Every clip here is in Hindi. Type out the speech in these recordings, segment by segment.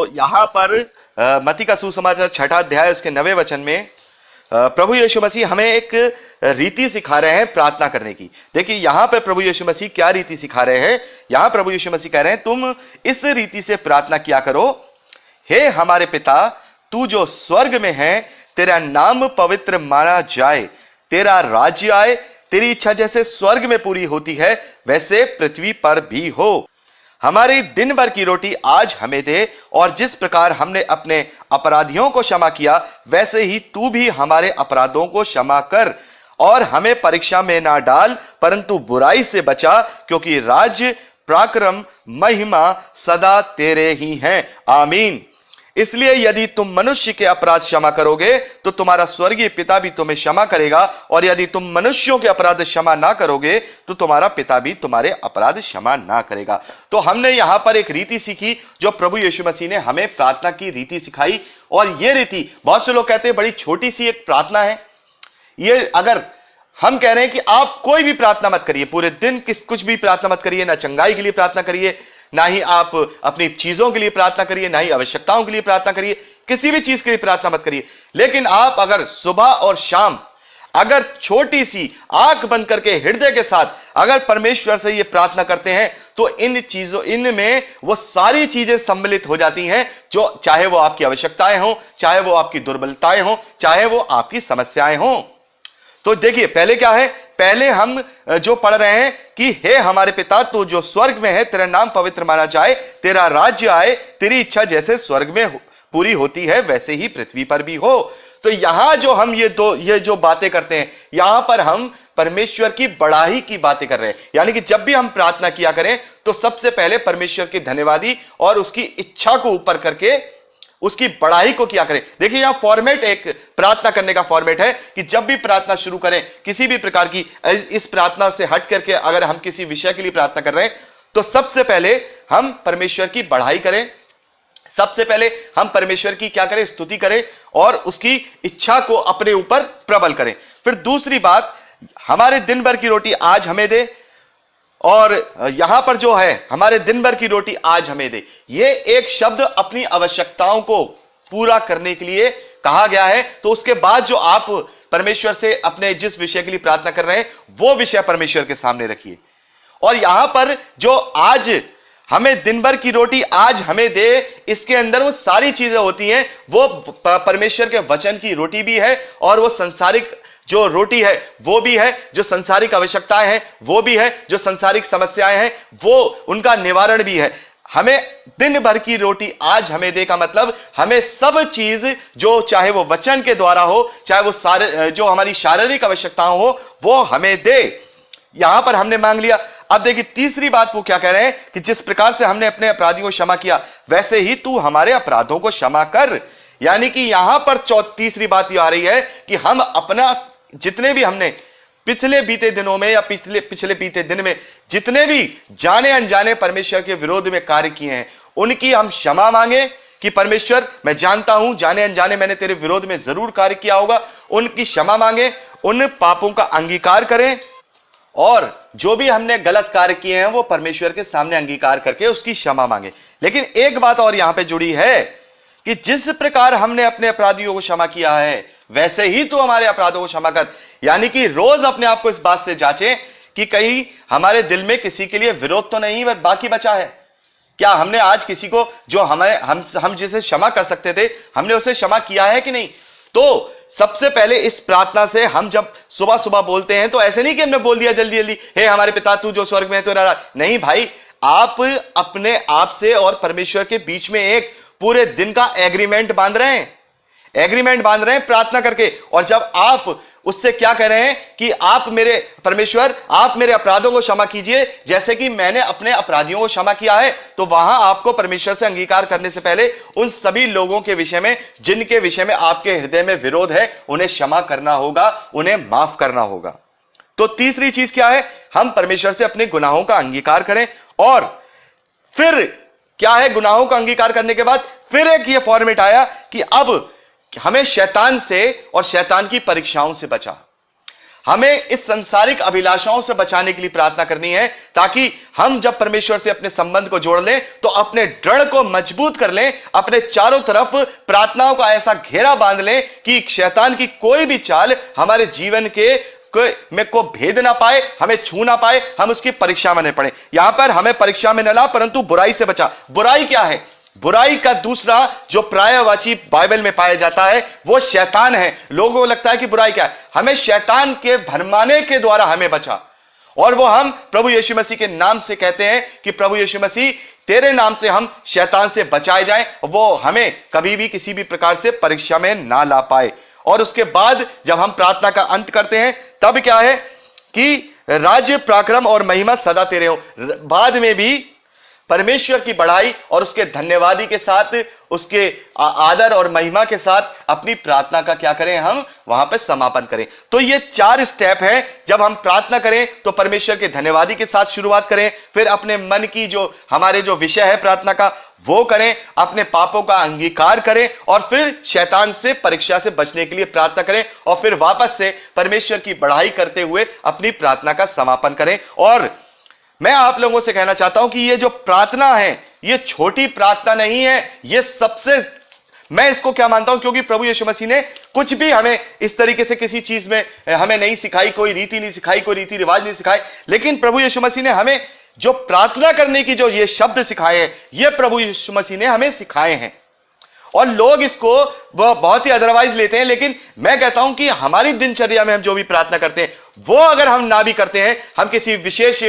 यहां पर मत्ती का सुसमाचार 6 अध्याय उसके 9वें वचन में प्रभु यीशु मसीह हमें एक रीति सिखा रहे हैं प्रार्थना करने की। देखिए यहां पर प्रभु यीशु मसीह क्या रीति सिखा रहे हैं। यहां प्रभु यीशु मसीह कह रहे हैं तुम इस रीति से प्रार्थना किया करो, हे हमारे पिता तू जो स्वर्ग में है, तेरा नाम पवित्र माना जाए, तेरा राज्य आए, तेरी इच्छा जैसे स्वर्ग में पूरी होती है वैसे पृथ्वी पर भी हो। हमारी दिन भर की रोटी आज हमें दे, और जिस प्रकार हमने अपने अपराधियों को क्षमा किया वैसे ही तू भी हमारे अपराधों को क्षमा कर, और हमें परीक्षा में ना डाल परंतु बुराई से बचा, क्योंकि राज्य पराक्रम महिमा सदा तेरे ही हैं। आमीन। इसलिए यदि तुम मनुष्य के अपराध क्षमा करोगे तो तुम्हारा स्वर्गीय पिता भी तुम्हें क्षमा करेगा, और यदि तुम मनुष्यों के अपराध क्षमा ना करोगे तो तुम्हारा पिता भी तुम्हारे अपराध क्षमा ना करेगा। तो हमने यहां पर एक रीति सीखी जो प्रभु यीशु मसीह ने हमें प्रार्थना की रीति सिखाई। और यह रीति, बहुत से लोग कहते हैं बड़ी छोटी सी एक प्रार्थना है। ये अगर हम कह रहे हैं कि आप कोई भी प्रार्थना मत करिए, पूरे दिन कुछ भी प्रार्थना मत करिए, ना चंगाई के लिए प्रार्थना करिए, ना ही आप अपनी चीजों के लिए प्रार्थना करिए, ना ही आवश्यकताओं के लिए प्रार्थना करिए, किसी भी चीज के लिए प्रार्थना मत करिए। लेकिन आप अगर सुबह और शाम अगर छोटी सी आंख बंद करके हृदय के साथ अगर परमेश्वर से ये प्रार्थना करते हैं तो इन चीजों इनमें वो सारी चीजें सम्मिलित हो जाती हैं, जो चाहे वो आपकी आवश्यकताएं हो, चाहे वो आपकी दुर्बलताएं हो, चाहे वो आपकी समस्याएं हो। तो देखिए पहले क्या है, पहले हम जो पढ़ रहे हैं कि हे हमारे पिता तू जो स्वर्ग में है, तेरा नाम पवित्र माना जाए, तेरा राज्य आए, तेरी इच्छा जैसे स्वर्ग में पूरी होती है वैसे ही पृथ्वी पर भी हो। तो यहां जो हम ये जो बातें करते हैं, यहां पर हम परमेश्वर की बड़ाई की बातें कर रहे हैं। यानी कि जब भी हम प्रार्थना किया करें तो सबसे पहले परमेश्वर की धन्यवादी और उसकी इच्छा को ऊपर करके उसकी बड़ाई को क्या करें। देखिए यहां फॉर्मेट, एक प्रार्थना करने का फॉर्मेट है कि जब भी प्रार्थना शुरू करें किसी भी प्रकार की, इस प्रार्थना से हट करके अगर हम किसी विषय के लिए प्रार्थना कर रहे हैं तो सबसे पहले हम परमेश्वर की बड़ाई करें, सबसे पहले हम परमेश्वर की क्या करें, स्तुति करें और उसकी इच्छा को अपने ऊपर प्रबल करें। फिर दूसरी बात, हमारे दिन भर की रोटी आज हमें दे, और यहां पर जो है हमारे दिन भर की रोटी आज हमें दे, ये एक शब्द अपनी आवश्यकताओं को पूरा करने के लिए कहा गया है। तो उसके बाद जो आप परमेश्वर से अपने जिस विषय के लिए प्रार्थना कर रहे हैं वो विषय परमेश्वर के सामने रखिए। और यहां पर जो आज हमें दिन भर की रोटी आज हमें दे, इसके अंदर वो सारी चीजें होती हैं, वो परमेश्वर के वचन की रोटी भी है, और वो संसारिक जो रोटी है वो भी है, जो संसारिक आवश्यकताएं हैं वो भी है, जो संसारिक समस्याएं हैं वो उनका निवारण भी है। हमें दिन भर की रोटी आज हमें दे का मतलब हमें सब चीज जो चाहे वो वचन के द्वारा हो, चाहे वो सारे जो हमारी शारीरिक आवश्यकताएं हो वो हमें दे। यहां पर हमने मांग लिया। अब देखिए तीसरी बात वो क्या कह रहे हैं कि जिस प्रकार से हमने अपने अपराधियों को क्षमा किया वैसे ही तू हमारे अपराधों को क्षमा कर। यानी कि यहां पर तीसरी बात ये आ रही है कि हम अपना जितने भी हमने पिछले बीते दिनों में या पिछले बीते दिन में जितने भी जाने अनजाने परमेश्वर के विरोध में कार्य किए हैं उनकी हम क्षमा मांगे कि परमेश्वर मैं जानता हूं जाने अनजाने मैंने तेरे विरोध में जरूर कार्य किया होगा, उनकी क्षमा मांगे, उन पापों का अंगीकार करें, और जो भी हमने गलत कार्य किए हैं वो परमेश्वर के सामने अंगीकार करके उसकी क्षमा मांगे। लेकिन एक बात और यहां पे जुड़ी है कि जिस प्रकार हमने अपने अपराधियों को क्षमा किया है वैसे ही तू हमारे अपराधों को क्षमा कर। यानी कि रोज अपने आप को इस बात से जांचें कि कहीं हमारे दिल में किसी के लिए विरोध तो नहीं बाकी बचा है। क्या हमने आज किसी को जो हम जिसे क्षमा कर सकते थे हमने उसे क्षमा किया है कि नहीं। तो सबसे पहले इस प्रार्थना से हम जब सुबह सुबह बोलते हैं तो ऐसे नहीं कि हमने बोल दिया जल्दी जल्दी, हे हमारे पिता तू जो स्वर्ग में है तेरा राज्य। नहीं भाई, आप अपने आप से और परमेश्वर के बीच में एक पूरे दिन का एग्रीमेंट बांध रहे हैं प्रार्थना करके। और जब आप उससे क्या कह रहे हैं कि आप मेरे परमेश्वर आप मेरे अपराधों को क्षमा कीजिए जैसे कि मैंने अपने अपराधियों को क्षमा किया है, तो वहां आपको परमेश्वर से अंगीकार करने से पहले उन सभी लोगों के विषय में जिनके विषय में आपके हृदय में विरोध है उन्हें क्षमा करना होगा, उन्हें माफ करना होगा। तो तीसरी चीज क्या है, हम परमेश्वर से अपने गुनाहों का अंगीकार करें। और फिर क्या है, गुनाहों का अंगीकार करने के बाद फिर एक ये फॉर्मेट आया कि अब हमें शैतान से और शैतान की परीक्षाओं से बचा। हमें इस सांसारिक अभिलाषाओं से बचाने के लिए प्रार्थना करनी है, ताकि हम जब परमेश्वर से अपने संबंध को जोड़ लें तो अपने दृढ़ को मजबूत कर लें, अपने चारों तरफ प्रार्थनाओं का ऐसा घेरा बांध लें कि शैतान की कोई भी चाल हमारे जीवन के में को भेद ना पाए, हमें छू ना पाए, हम उसकी परीक्षा में न पड़े। यहां पर हमें परीक्षा में न ला परंतु बुराई से बचा। बुराई क्या है? बुराई का दूसरा जो पर्यायवाची बाइबल में पाया जाता है वो शैतान है। लोगों को लगता है कि बुराई क्या है? हमें शैतान के भरमाने के द्वारा हमें बचा, और वो हम प्रभु यीशु मसीह के नाम से कहते हैं कि प्रभु यीशु मसीह तेरे नाम से हम शैतान से बचाए जाएं, वो हमें कभी भी किसी भी प्रकार से परीक्षा में ना ला पाए। और उसके बाद जब हम प्रार्थना का अंत करते हैं तब क्या है कि राज्य, पराक्रम और महिमा सदा तेरे हो। बाद में भी परमेश्वर की बढ़ाई और उसके धन्यवादी के साथ, उसके आदर और महिमा के साथ अपनी प्रार्थना का क्या करें? हम वहां पे समापन करें। तो ये 4 स्टेप है। जब हम प्रार्थना करें तो परमेश्वर के धन्यवादी के साथ शुरुआत करें, फिर अपने मन की जो हमारे जो विषय है प्रार्थना का वो करें, अपने पापों का अंगीकार करें, और फिर शैतान से परीक्षा से बचने के लिए प्रार्थना करें, और फिर वापस से परमेश्वर की बढ़ाई करते हुए अपनी प्रार्थना का समापन करें। और मैं आप लोगों से कहना चाहता हूं कि ये जो प्रार्थना है ये छोटी प्रार्थना नहीं है, ये सबसे, मैं इसको क्या मानता हूं, क्योंकि प्रभु यीशु मसीह ने कुछ भी हमें इस तरीके से किसी चीज में हमें नहीं सिखाई, कोई रीति नहीं सिखाई, कोई रीति रिवाज नहीं सिखाए, लेकिन प्रभु यीशु मसीह ने हमें जो प्रार्थना करने की जो ये शब्द सिखाए हैं, ये प्रभु यीशु मसीह ने हमें सिखाए हैं। और लोग इसको वह बहुत ही अदरवाइज लेते हैं, लेकिन मैं कहता हूं कि हमारी दिनचर्या में हम जो भी प्रार्थना करते हैं वो अगर हम ना भी करते हैं, हम किसी विशेष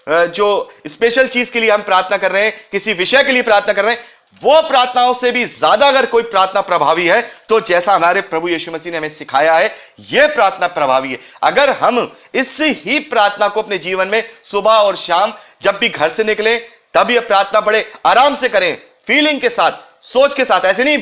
जो स्पेशल चीज के लिए हम प्रार्थना कर रहे हैं, किसी विषय के लिए प्रार्थना कर रहे हैं, वो प्रार्थनाओं से भी ज्यादा अगर कोई प्रार्थना प्रभावी है तो जैसा हमारे प्रभु यीशु मसीह ने हमें सिखाया है, यह प्रार्थना प्रभावी है। अगर हम इस ही प्रार्थना को अपने जीवन में सुबह और शाम जब भी घर से निकले तब यह प्रार्थना पढ़े, आराम से करें, फीलिंग के साथ, सोच के साथ, ऐसे नहीं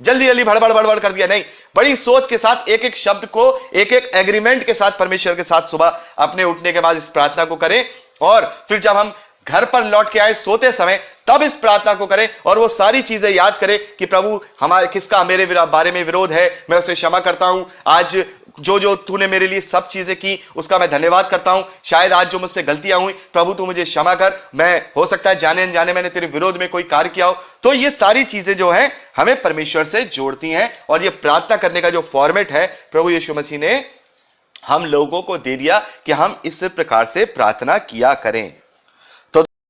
जल्दी जल्दी भड़बड़ कर दिया, नहीं, बड़ी सोच के साथ एक एक शब्द को एक एक एग्रीमेंट के साथ परमेश्वर के साथ सुबह अपने उठने के बाद इस प्रार्थना को करें, और फिर जब हम घर पर लौट के आए सोते समय तब इस प्रार्थना को करें, और वो सारी चीजें याद करें कि प्रभु हमारे किसका मेरे बारे में विरोध है, मैं उसे क्षमा करता हूं, आज जो जो तूने मेरे लिए सब चीजें की उसका मैं धन्यवाद करता हूं, शायद आज जो मुझसे गलतियां हुई प्रभु तू मुझे क्षमा कर, मैं हो सकता है जाने अनजाने मैंने तेरे विरोध में कोई कार्य किया हो। तो ये सारी चीजें जो है हमें परमेश्वर से जोड़ती हैं, और ये प्रार्थना करने का जो फॉर्मेट है प्रभु यीशु मसीह ने हम लोगों को दे दिया कि हम इस प्रकार से प्रार्थना किया करें।